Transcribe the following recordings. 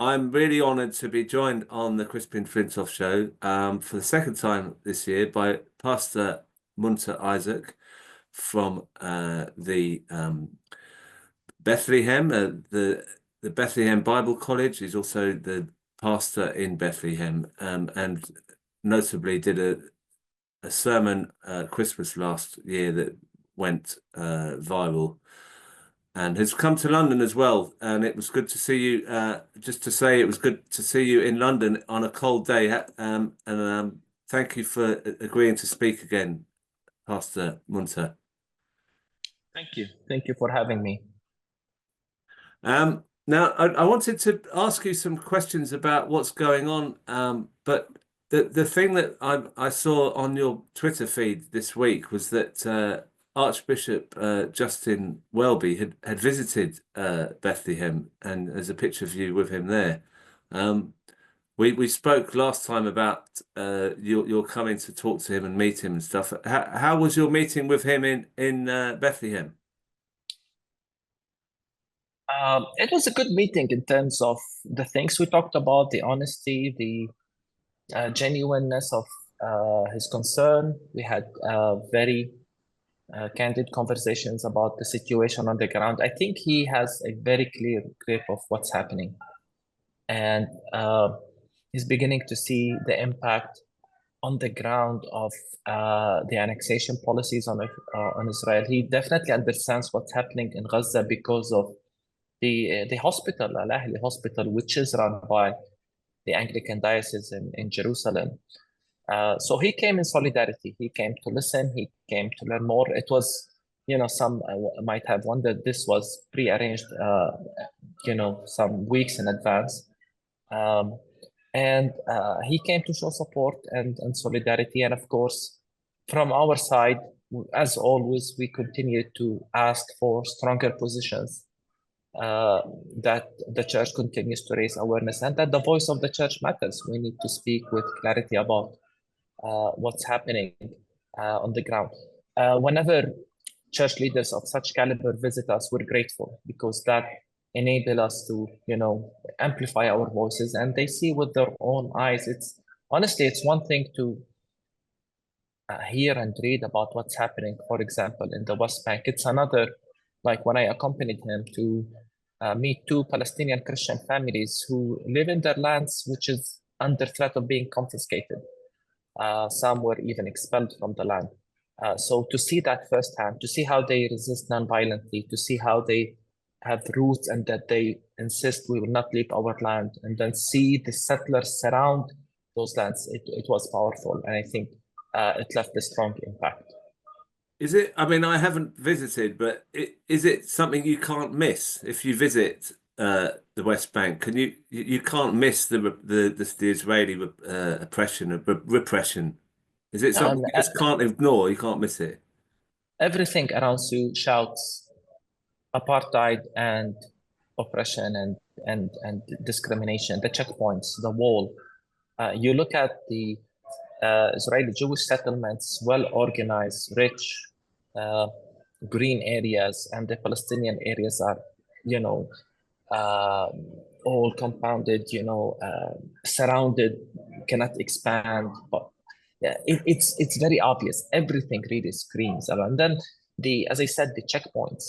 I'm really honoured to be joined on the Crispin Flintoff show for the second time this year by Pastor Munther Isaac from the Bethlehem, the Bethlehem Bible College. He's also the pastor in Bethlehem, and notably did a sermon Christmas last year that went viral, and has come to London as well. And it was good to see you. Just to say, it was good to see you in London on a cold day. And thank you for agreeing to speak again, Pastor Munther. Thank you. Thank you for having me. Now, I wanted to ask you some questions about what's going on, but the thing that I saw on your Twitter feed this week was that Archbishop Justin Welby had visited Bethlehem, and there's a picture of you with him there. We spoke last time about your coming to talk to him and meet him and stuff. How was your meeting with him in Bethlehem? It was a good meeting in terms of the things we talked about, the honesty, the genuineness of his concern. We had very candid conversations about the situation on the ground. I think he has a very clear grip of what's happening, and he's beginning to see the impact on the ground of the annexation policies on Israel. He definitely understands what's happening in Gaza because of the hospital, Al-Ahli Hospital, which is run by the Anglican Diocese in Jerusalem. So he came in solidarity. He came to listen. He came to learn more. It was, some might have wondered this was pre-arranged, some weeks in advance. And he came to show support and solidarity. And of course, from our side, as always, we continue to ask for stronger positions, that the church continues to raise awareness and that the voice of the church matters. We need to speak with clarity about what's happening on the ground. Whenever church leaders of such caliber visit us, we're grateful because that enable us to, amplify our voices, and they see with their own eyes. It's one thing to hear and read about what's happening, for example, in the West Bank. It's another, like when I accompanied him to meet two Palestinian Christian families who live in their lands, which is under threat of being confiscated. Some were even expelled from the land. So to see that firsthand, to see how they resist non-violently, to see how they have roots and that they insist we will not leave our land, and then see the settlers surround those lands, it was powerful. And I think it left a strong impact. Is it? I mean, I haven't visited, but is it something you can't miss if you visit the West Bank? You can't miss the Israeli oppression, repression. Is it something you just can't ignore? You can't miss it. Everything around you shouts apartheid and oppression and discrimination. The checkpoints, the wall. You look at the Israeli Jewish settlements, well organized, rich, green areas, and the Palestinian areas are, all compounded, surrounded, cannot expand. But yeah, it's very obvious. Everything really screams. And then as I said, the checkpoints.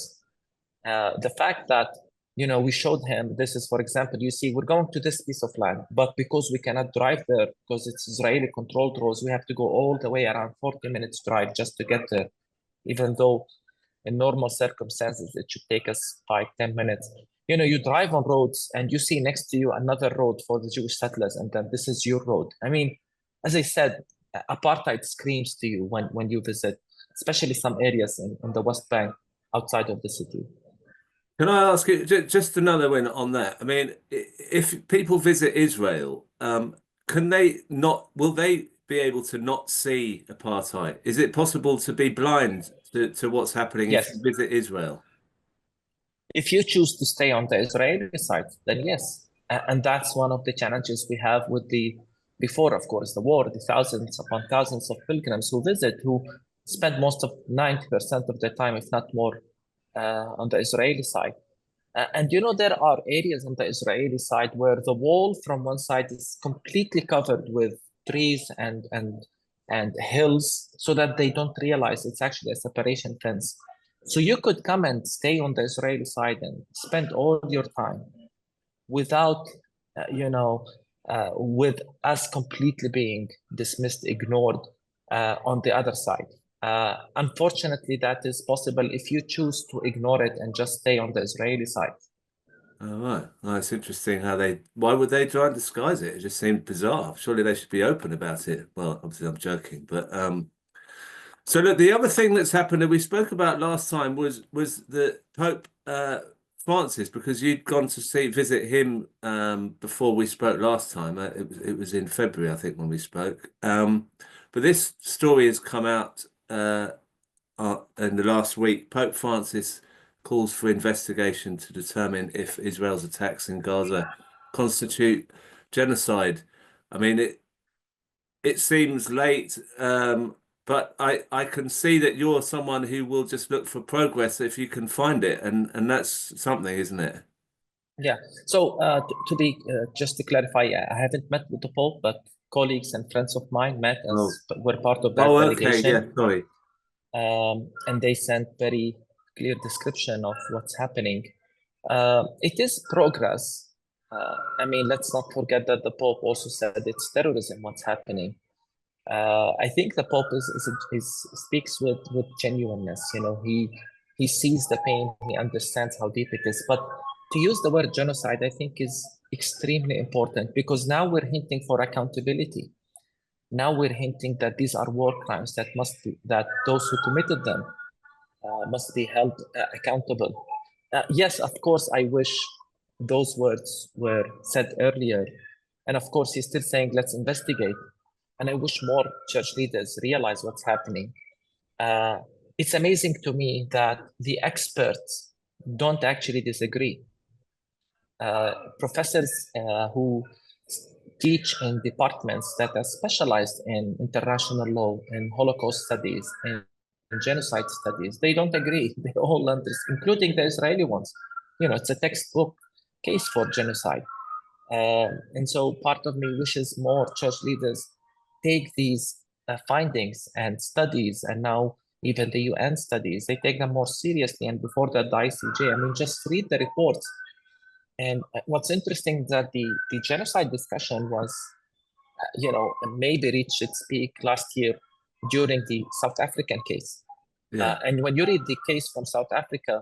The fact that we showed him, this is, for example, you see, we're going to this piece of land, but because we cannot drive there, because it's Israeli controlled roads, we have to go all the way around 40 minutes drive just to get there, even though in normal circumstances, it should take us 5-10 minutes. You drive on roads and you see next to you another road for the Jewish settlers, and then this is your road. I mean, as I said, apartheid screams to you when you visit, especially some areas in the West Bank outside of the city. Can I ask you just another one on that? I mean, if people visit Israel, will they be able to not see apartheid? Is it possible to be blind to what's happening if you visit Israel? If you choose to stay on the Israeli side, then yes. And that's one of the challenges we have with before, of course, the war, the thousands upon thousands of pilgrims who visit, who spend most of 90% of their time, if not more, on the Israeli side. And there are areas on the Israeli side where the wall from one side is completely covered with trees and hills, so that they don't realize it's actually a separation fence. So you could come and stay on the Israeli side and spend all your time without, with us completely being dismissed, ignored on the other side. Unfortunately, that is possible if you choose to ignore it and just stay on the Israeli side. All right. Well, it's interesting how why would they try and disguise it? It just seemed bizarre. Surely they should be open about it. Well, obviously I'm joking, but so look, the other thing that's happened that we spoke about last time was the Pope Francis, because you'd gone to visit him before we spoke last time. It was in February, I think, when we spoke. But this story has come out in the last week. Pope Francis calls for investigation to determine if Israel's attacks in Gaza constitute genocide. I mean, it seems late, but I can see that you're someone who will just look for progress if you can find it, and that's something, isn't it? Yeah. So to be just to clarify, I haven't met with the Pope, but colleagues and friends of mine met Oh, as were part of that oh, okay, yeah, delegation. sorry. And they sent very clear description of what's happening. It is progress. I mean, let's not forget that the Pope also said it's terrorism what's happening. I think the Pope is speaks with genuineness. He sees the pain, he understands how deep it is. But to use the word genocide, I think is extremely important, because now we're hinting for accountability. Now we're hinting that these are war crimes that those who committed them must be held accountable. Yes, of course, I wish those words were said earlier. And of course, he's still saying, let's investigate. And I wish more church leaders realize what's happening. Uh, it's amazing to me that the experts don't actually disagree. Professors who teach in departments that are specialized in international law and Holocaust studies and genocide studies, they don't agree. They all understand, including the Israeli ones. It's a textbook case for genocide. And so part of me wishes more church leaders take these findings and studies, and now even the UN studies, they take them more seriously. And before that, the ICJ, I mean, just read the reports. And what's interesting that the genocide discussion was, maybe reached its peak last year during the South African case. Yeah. And when you read the case from South Africa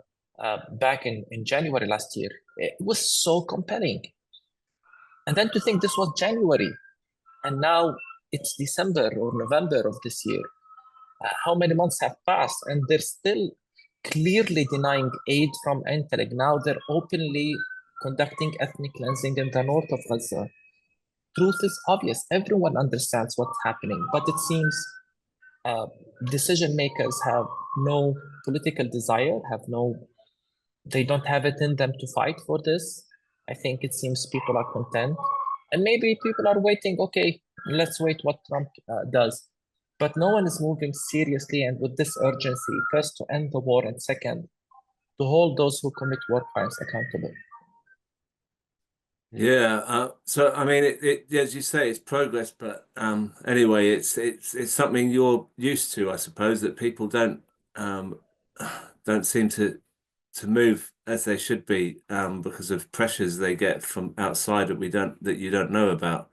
back in January last year, it was so compelling. And then to think this was January, and now it's December or November of this year. How many months have passed, and they're still clearly denying aid from Entelig. Now they're openly conducting ethnic cleansing in the north of Gaza. Truth is obvious. Everyone understands what's happening, but it seems uh, decision makers have no political desire, they don't have it in them to fight for this. I think it seems people are content, and maybe people are waiting. Okay, let's wait what Trump does. But no one is moving seriously and with this urgency, first to end the war, and second, to hold those who commit war crimes accountable. Yeah, so I mean, as you say, it's progress, but anyway, it's something you're used to, I suppose, that people um, don't seem to move as they should be because of pressures they get from outside that you don't know about.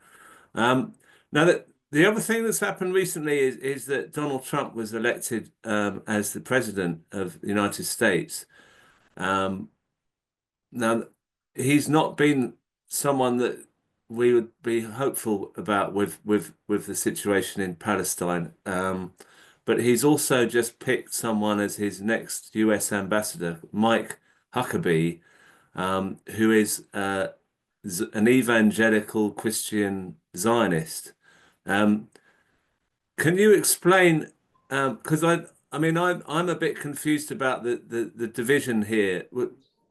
Now that the other thing that's happened recently is that Donald Trump was elected as the president of the United States. Um, Now, he's not been someone that we would be hopeful about with the situation in Palestine. But he's also just picked someone as his next US ambassador, Mike Huckabee, who is an evangelical Christian Zionist. Um, can you explain? Because I mean, I'm a bit confused about the division here.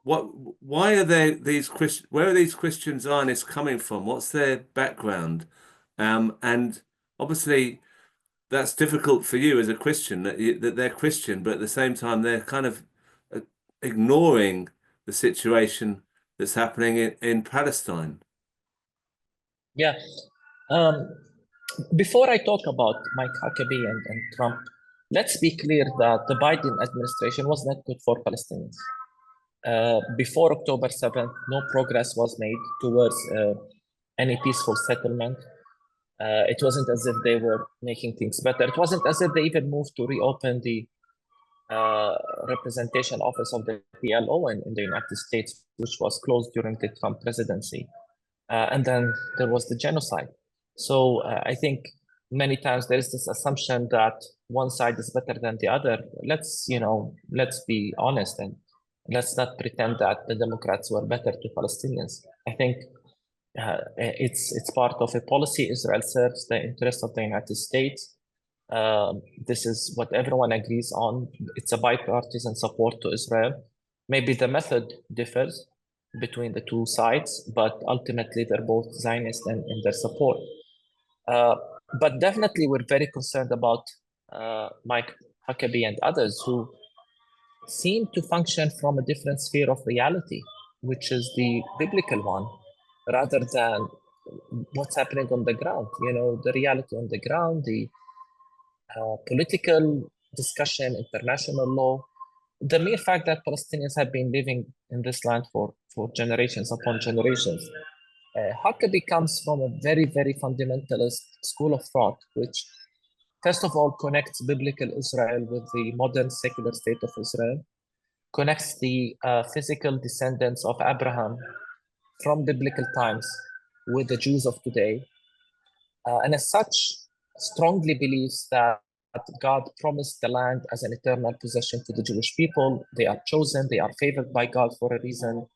Why are there these Christian? Where are these Christian Zionists coming from? What's their background? And obviously, that's difficult for you as a Christian that they're Christian, but at the same time, they're kind of uh, ignoring the situation that's happening in Palestine? Yeah. Before I talk about Mike Huckabee and Trump, let's be clear that the Biden administration was not good for Palestinians. Before October 7th, no progress was made towards any peaceful settlement. It wasn't as if they were making things better. It wasn't as if they even moved to reopen the representation office of the PLO in the United States, which was closed during the Trump presidency. And then there was the genocide. So I think many times there is this assumption that one side is better than the other. Let's be honest, and let's not pretend that the Democrats were better to Palestinians. I think it's part of a policy. Israel serves the interest of the United States. This is what everyone agrees on. It's a bipartisan support to Israel. Maybe the method differs between the two sides, but ultimately they're both Zionist in their support. But definitely we're very concerned about Mike Huckabee and others who seem to function from a different sphere of reality, which is the biblical one, rather than what's happening on the ground. The reality on the ground, the political discussion, international law, the mere fact that Palestinians have been living in this land for generations upon generations. Huckabee comes from a very, very fundamentalist school of thought, which first of all connects biblical Israel with the modern secular state of Israel, connects the physical descendants of Abraham from biblical times with the Jews of today, and as such strongly believes that God promised the land as an eternal possession to the Jewish people. They are chosen, they are favored by God for a reason.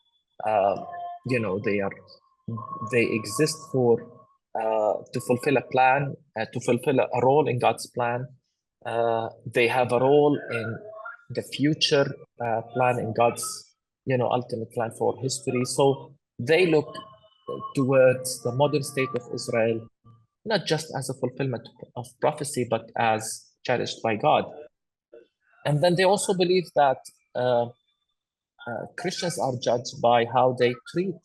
They exist for to fulfill a plan, to fulfill a role in God's plan. They have a role in the future plan in God's ultimate plan for history. So they look towards the modern state of Israel not just as a fulfillment of prophecy, but as cherished by God. And then they also believe that Christians are judged by how they treat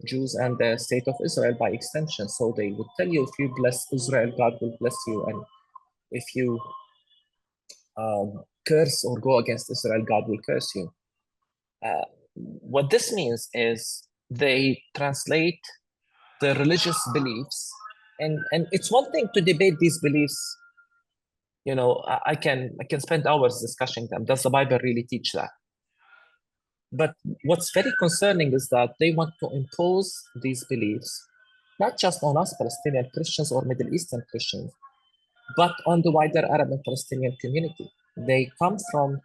Jews and the state of Israel by extension. So they would tell you, if you bless Israel, God will bless you. And if you curse or go against Israel, God will curse you. What this means is they translate the religious beliefs, and it's one thing to debate these beliefs. I can spend hours discussing them. Does the Bible really teach that? But what's very concerning is that they want to impose these beliefs not just on us Palestinian Christians or Middle Eastern Christians, but on the wider Arab and Palestinian community. They come from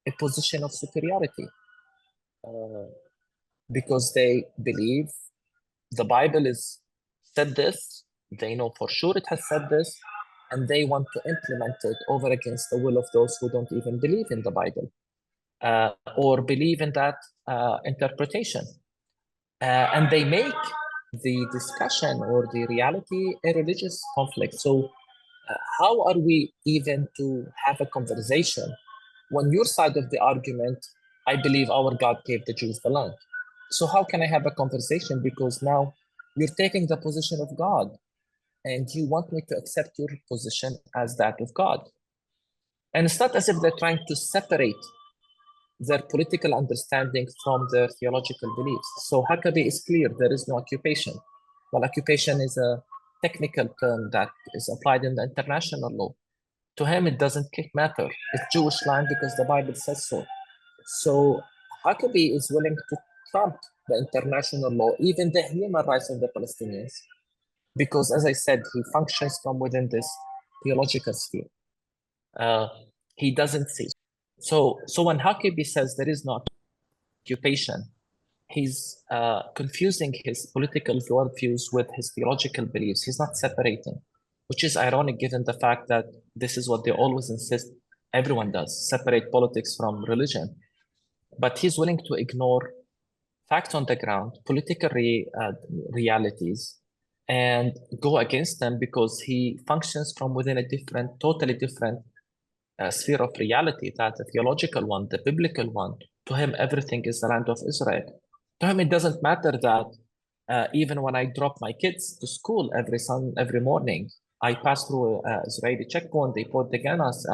a position of superiority because they believe the Bible is said this, they know for sure it has said this, and they want to implement it over against the will of those who don't even believe in the Bible or believe in that interpretation. And they make the discussion or the reality a religious conflict. So how are we even to have a conversation when your side of the argument, I believe our God gave the Jews the land? So how can I have a conversation? Because now you're taking the position of God and you want me to accept your position as that of God. And it's not as if they're trying to separate their political understanding from their theological beliefs. So Huckabee is clear, there is no occupation. Well, occupation is a technical term that is applied in the international law. To him, it doesn't matter. It's Jewish land because the Bible says so. So Huckabee is willing to trump the international law, even the human rights of the Palestinians, because, as I said, he functions from within this theological sphere. He doesn't see. So when Huckabee says there is no occupation, he's confusing his political worldviews with his theological beliefs. He's not separating, which is ironic given the fact that this is what they always insist everyone does, separate politics from religion. But he's willing to ignore facts on the ground, political realities, and go against them because he functions from within a totally different sphere of reality, that the theological one, the biblical one, To him, everything is the land of Israel. To him, it doesn't matter that even when I drop my kids to school every morning, I pass through an Israeli checkpoint, they put the gun us.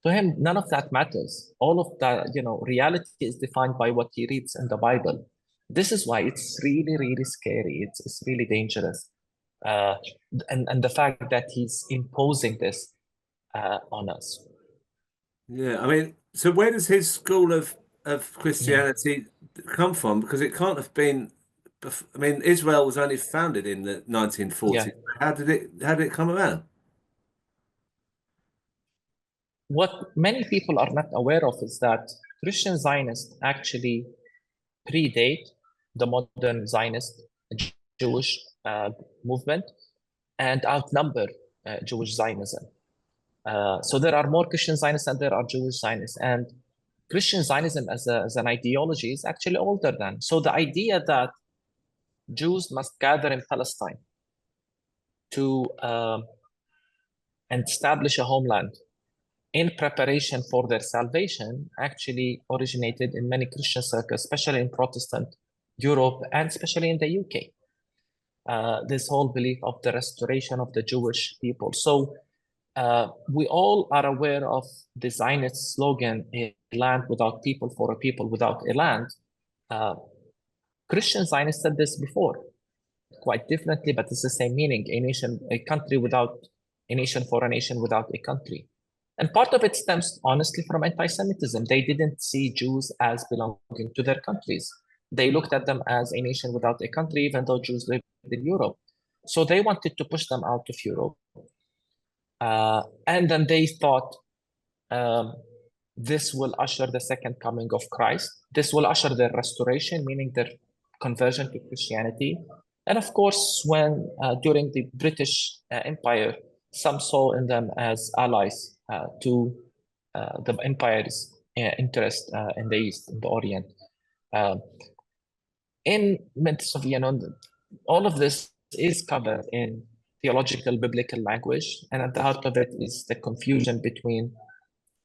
To him, none of that matters. All of that, reality is defined by what he reads in the Bible. This is why it's really, really scary. It's really dangerous. Uh, and the fact that he's imposing this on us. Yeah, I mean, so where does his school of Yeah. Christianity come from? Because it can't have been. I mean, Israel was only founded in the Yeah. 1940s. How did it come around? What many people are not aware of is that Christian Zionists actually predate the modern Zionist Jewish movement and outnumber Jewish Zionism. So there are more Christian Zionists than there are Jewish Zionists. And Christian Zionism as an ideology is actually older than. So the idea that Jews must gather in Palestine to and establish a homeland in preparation for their salvation actually originated in many Christian circles, especially in Protestant Europe and especially in the UK. This whole belief of the restoration of the Jewish people. So we all are aware of the Zionist slogan, a land without people for a people without a land. Christian Zionists said this before, quite differently, but it's the same meaning, a country without a nation for a nation without a country. And part of it stems honestly from anti-Semitism. They didn't see Jews as belonging to their countries. They looked at them as a nation without a country, even though Jews lived in Europe. So they wanted to push them out of Europe. And then they thought this will usher the second coming of Christ. This will usher their restoration, meaning their conversion to Christianity. And of course, when during the British Empire, some saw in them as allies to the empire's interest in the East, in the Orient. In midst of, all of this is covered in theological biblical language, and at the heart of it is the confusion between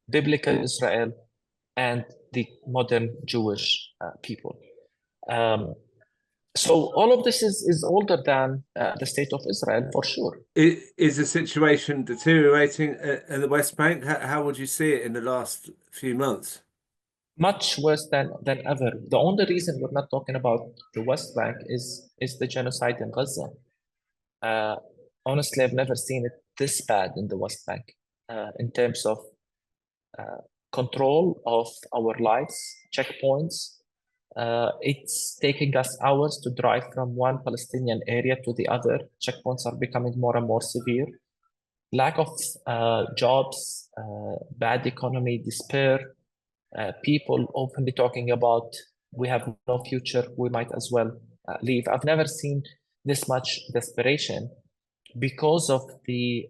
biblical Israel and the modern Jewish people. So all of this is older than the state of Israel, for sure. Is the situation deteriorating in the West Bank? How would you see it in the last few months? Much worse than ever. The only reason we're not talking about the West Bank is the genocide in Gaza. Honestly, I've never seen it this bad in the West Bank in terms of control of our lives, checkpoints. It's taking us hours to drive from one Palestinian area to the other. Checkpoints are becoming more and more severe. Lack of jobs, bad economy, despair, people openly talking about we have no future, we might as well leave. I've never seen this much desperation because of the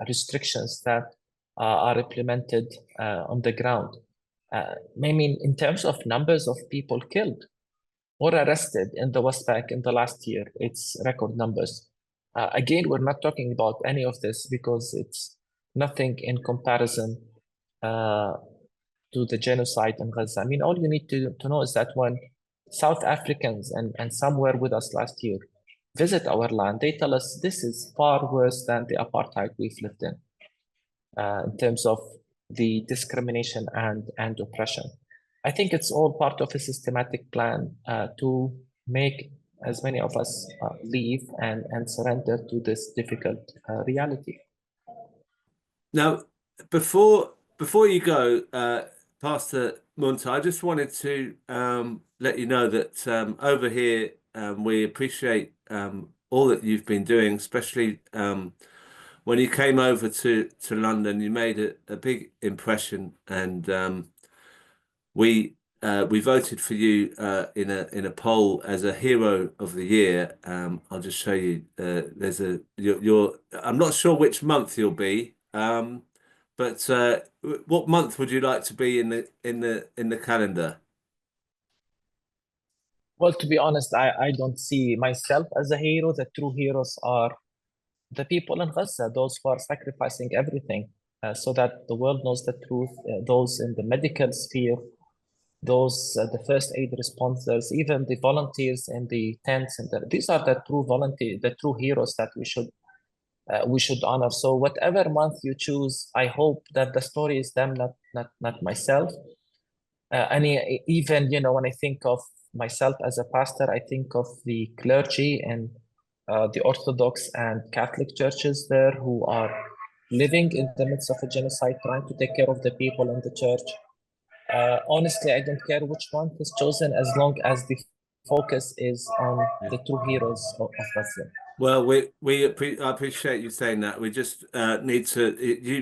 restrictions that are implemented on the ground. I mean, in terms of numbers of people killed or arrested in the West Bank in the last year, it's record numbers. Again, we're not talking about any of this because it's nothing in comparison to the genocide in Gaza. I mean, all you need to know is that when South Africans and some were with us last year visit our land, they tell us this is far worse than the apartheid we've lived in terms of the discrimination and oppression. I think it's all part of a systematic plan to make as many of us leave and surrender to this difficult reality. Now, before you go, Pastor Munther, I just wanted to let you know that over here we appreciate all that you've been doing, especially when you came over to London. You made a big impression, and we voted for you in a poll as a hero of the year. I'll just show you. There's you're. I'm not sure which month you'll be. But what month would you like to be in the calendar? Well, to be honest, I don't see myself as a hero. The true heroes are the people in Gaza, those who are sacrificing everything so that the world knows the truth, those in the medical sphere, the first aid responders, even the volunteers in the tents, and these are the true heroes that we should honor. So whatever month you choose, I hope that the story is them, not myself. Even when I think of myself as a pastor, I think of the clergy and the Orthodox and Catholic churches there who are living in the midst of a genocide, trying to take care of the people in the church. Honestly, I don't care which one is chosen as long as the focus is on the true heroes of Bethlehem. Well, I appreciate you saying that. We just need to.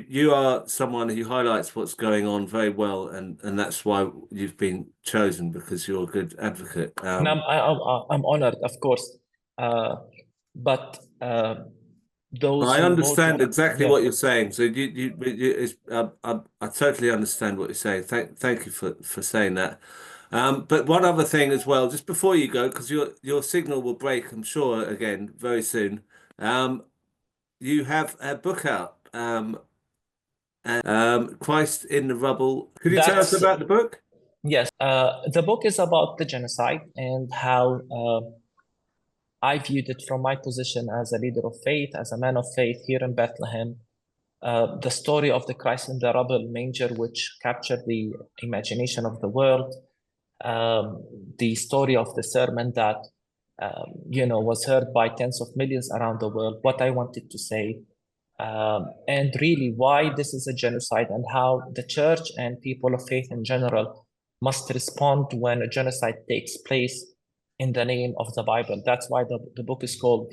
You are someone who highlights what's going on very well, and that's why you've been chosen, because you're a good advocate. And I'm honored, of course. But those I who understand voted, exactly yeah. what you're saying. So I totally understand what you're saying. Thank you for saying that. But one other thing as well, just before you go, because your signal will break, I'm sure, again very soon. You have a book out, Christ in the Rubble. Could you tell us about the book? Yes, the book is about the genocide and how I viewed it from my position as a leader of faith, as a man of faith here in Bethlehem. The story of the Christ in the Rubble manger, which captured the imagination of the world. The story of the sermon that was heard by tens of millions around the world. What I wanted to say, and really why this is a genocide, and how the church and people of faith in general must respond when a genocide takes place in the name of the Bible. That's why the book is called,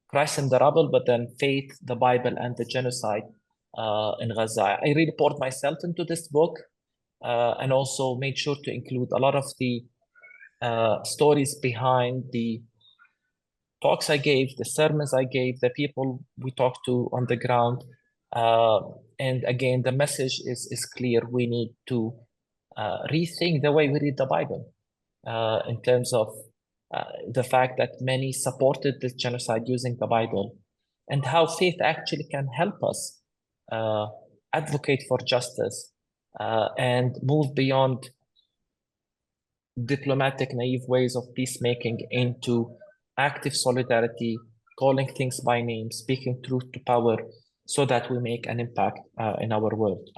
Christ in the Rubble, but then Faith, the Bible, and the Genocide in Gaza. I really poured myself into this book, and also made sure to include a lot of the stories behind the talks I gave, the sermons I gave, the people we talked to on the ground. And again, the message is clear. We need to rethink the way we read the Bible in terms of the fact that many supported this genocide using the Bible, and how faith actually can help us advocate for justice and move beyond diplomatic, naive ways of peacemaking into active solidarity, calling things by name, speaking truth to power, so that we make an impact in our world.